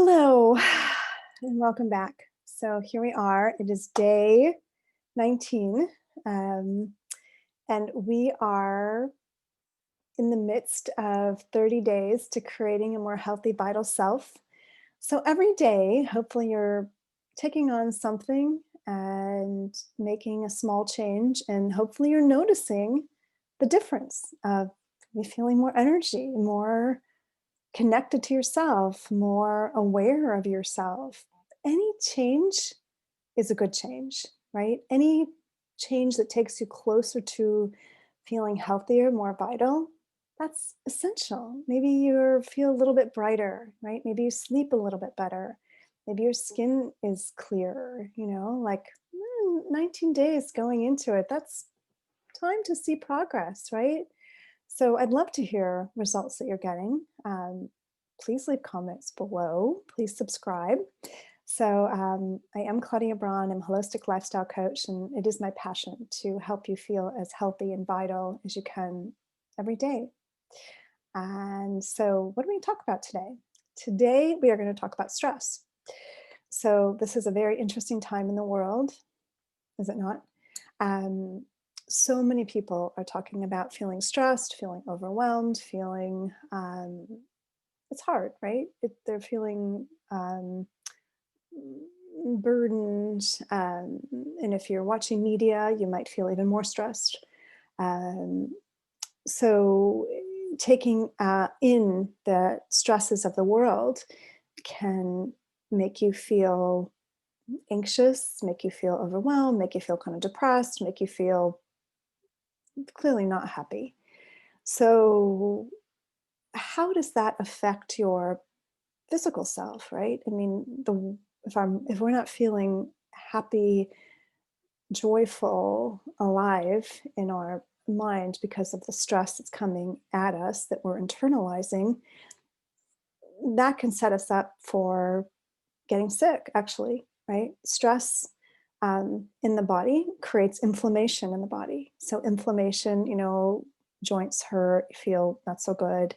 Hello and welcome back. So here we are. It is day 19, um, and we are in the midst of 30 days to creating a more healthy, vital self. So every day, hopefully, you're taking on something and making a small change, and hopefully, you're noticing the difference of you feeling more energy, more connected to yourself, more aware of yourself. Any change is a good change, right? Any change that takes you closer to feeling healthier, more vital, that's essential. Maybe you feel a little bit brighter, right? Maybe you sleep a little bit better. Maybe your skin is clearer, 19 days going into it. That's time to see progress, right? So I'd love to hear results that you're getting. Please leave comments below. Please subscribe. So I am Claudia Braun. I'm a holistic lifestyle coach, and it is my passion to help you feel as healthy and vital as you can every day. And so what are we going to talk about today? Today, we are going to talk about stress. So this is a very interesting time in the world, is it not? Um, so many people are talking about feeling stressed, feeling overwhelmed, feeling it's hard, right? They're feeling burdened, and if you're watching media, you might feel even more stressed. Um, so, taking in the stresses of the world can make you feel anxious, make you feel overwhelmed, make you feel kind of depressed, make you feel clearly not happy. So, how does that affect your physical self, right? I mean, the if we're not feeling happy, joyful, alive in our mind because of the stress that's coming at us that we're internalizing, that can set us up for getting sick, actually, right? Stress in the body creates inflammation in the body. So, inflammation, joints hurt, you feel not so good.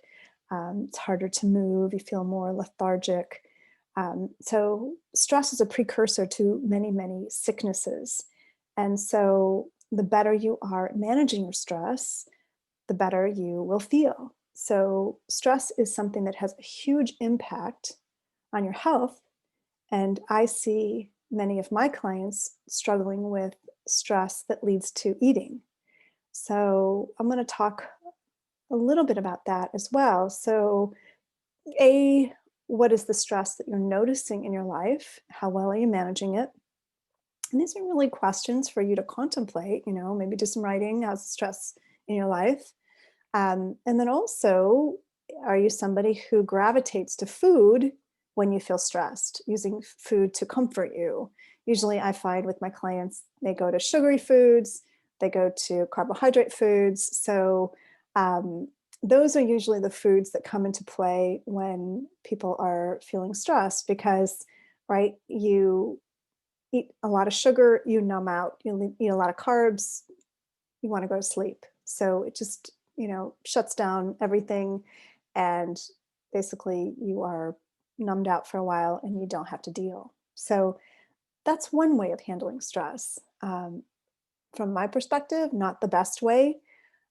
It's harder to move, you feel more lethargic. So, stress is a precursor to many, many sicknesses. And so, the better you are at managing your stress, the better you will feel. So, stress is something that has a huge impact on your health, and I see many of my clients struggling with stress that leads to eating. So I'm going to talk a little bit about that as well. So, A, what is the stress that you're noticing in your life? How well are you managing it? And these are really questions for you to contemplate, maybe do some writing. How's the stress in your life? And then also, are you somebody who gravitates to food when you feel stressed, using food to comfort you? Usually, I find with my clients, they go to sugary foods, they go to carbohydrate foods. So, um, those are usually the foods that come into play when people are feeling stressed because, right, you eat a lot of sugar, you numb out, you eat a lot of carbs, you want to go to sleep. So it just, shuts down everything. And basically, you are numbed out for a while and you don't have to deal. So that's one way of handling stress. From my perspective, not the best way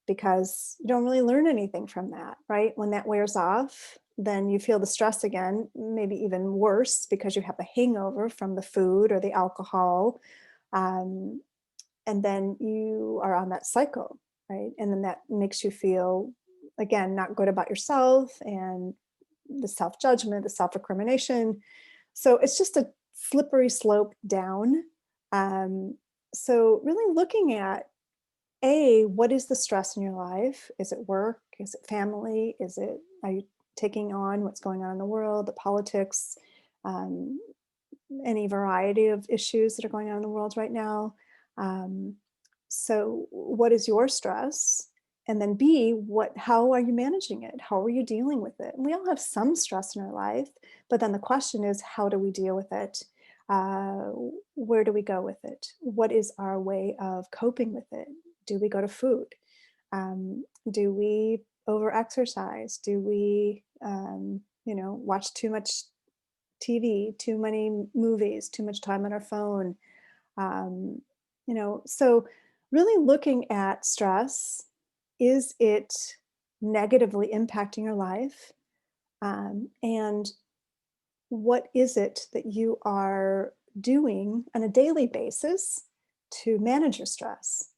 because you don't really learn anything from that, right? When that wears off, then you feel the stress again, maybe even worse because you have a hangover from the food or the alcohol. Um, and then you are on that cycle, right? And then that makes you feel, again, not good about yourself and the self judgment, the self recrimination. So it's just a slippery slope down. Um, so, really looking at what is the stress in your life? Is it work? Is it family? Are you taking on what's going on in the world, the politics, um, any variety of issues that are going on in the world right now? Um, so, what is your stress? And then B, how are you managing it? How are you dealing with it? And we all have some stress in our life, but then the question is, how do we deal with it? Uh, where do we go with it? What is our way of coping with it? Do we go to food? Do we over exercise? Do we, watch too much TV, too many movies, too much time on our phone. Um, so really looking at stress, is it negatively impacting your life? And what is it that you are doing on a daily basis to manage your stress?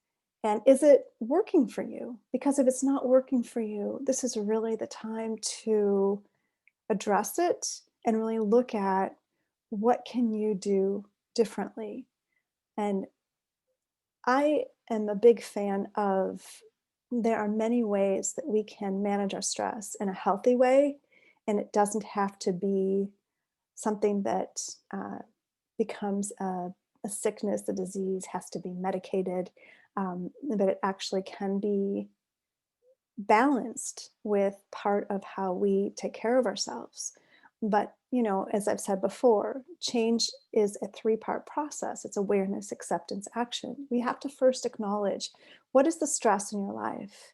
And is it working for you? Because if it's not working for you, this is really the time to address it and really look at what can you do differently. And I am a big fan of there are many ways that we can manage our stress in a healthy way, and it doesn't have to be something that becomes a sickness, a disease, has to be medicated, but it actually can be balanced with part of how we take care of ourselves. But, as I've said before, change is a three-part process. It's awareness, acceptance, action. We have to first acknowledge what is the stress in your life?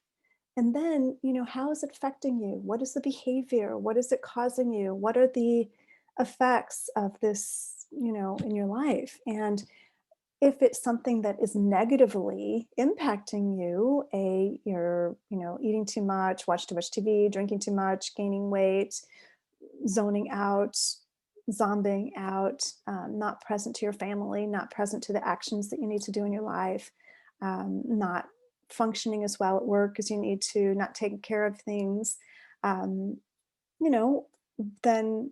And then, how is it affecting you? What is the behavior? What is it causing you? What are the effects of this, in your life? And if it's something that is negatively impacting you, you're, eating too much, watch too much TV, drinking too much, gaining weight, zoning out, zombieing out, not present to your family, not present to the actions that you need to do in your life, not functioning as well at work as you need to, not taking care of things, um, you know, then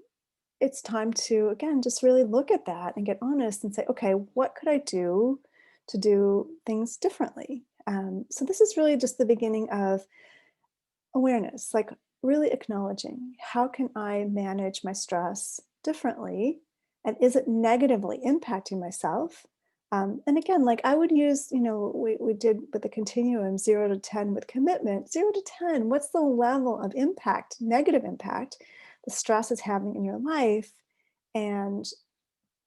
it's time to, again, just really look at that and get honest and say, okay, what could I do to do things differently? So this is really just the beginning of awareness, like really acknowledging how can I manage my stress differently? And is it negatively impacting myself? And again, like I would use, we did with the continuum 0 to 10 with commitment, 0 to 10. What's the level of impact, negative impact, the stress is having in your life? And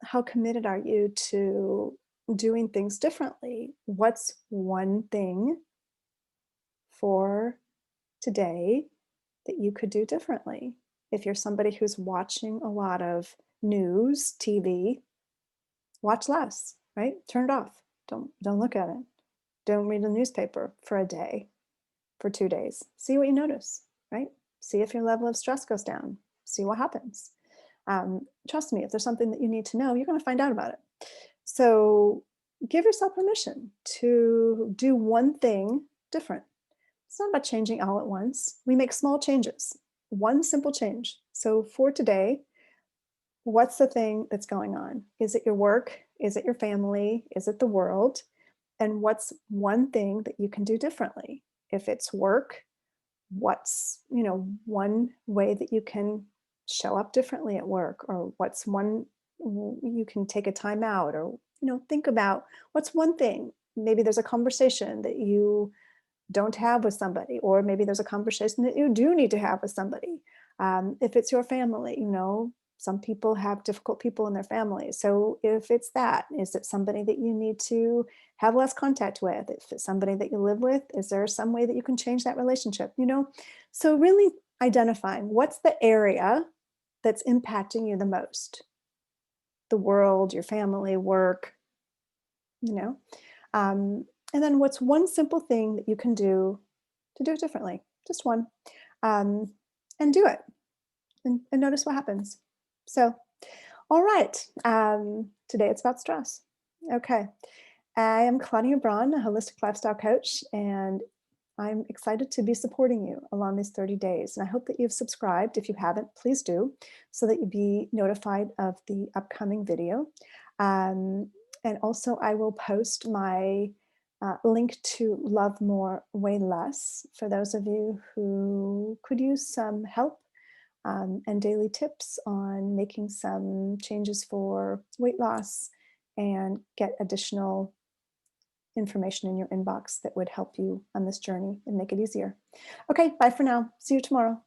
how committed are you to doing things differently? What's one thing for today that you could do differently? If you're somebody who's watching a lot of news, TV, watch less, right? Turn it off. Don't look at it. Don't read the newspaper for a day, for 2 days. See what you notice, right? See if your level of stress goes down. See what happens. Trust me, if there's something that you need to know, you're going to find out about it. So give yourself permission to do one thing different. It's not about changing all at once. We make small changes, one simple change. So for today, what's the thing that's going on? Is it your work? Is it your family? Is it the world? And what's one thing that you can do differently? If it's work, what's, one way that you can show up differently at work? Or what's one you can take a time out? Or, think about what's one thing. Maybe there's a conversation that you don't have with somebody, or maybe there's a conversation that you do need to have with somebody. If it's your family, some people have difficult people in their family. So if it's that, is it somebody that you need to have less contact with? If it's somebody that you live with, is there some way that you can change that relationship? So really identifying what's the area that's impacting you the most, the world, your family, work, you know. Um, and then what's one simple thing that you can do to do it differently? Just one. Um, and do it and notice what happens. So, all right. Today it's about stress. Okay. I am Claudia Braun, a holistic lifestyle coach, and I'm excited to be supporting you along these 30 days. And I hope that you've subscribed. If you haven't, please do, so that you'll be notified of the upcoming video. And also, I will post my link to Love More, Way Less for those of you who could use some help and daily tips on making some changes for weight loss and get additional information in your inbox that would help you on this journey and make it easier. Okay, bye for now. See you tomorrow.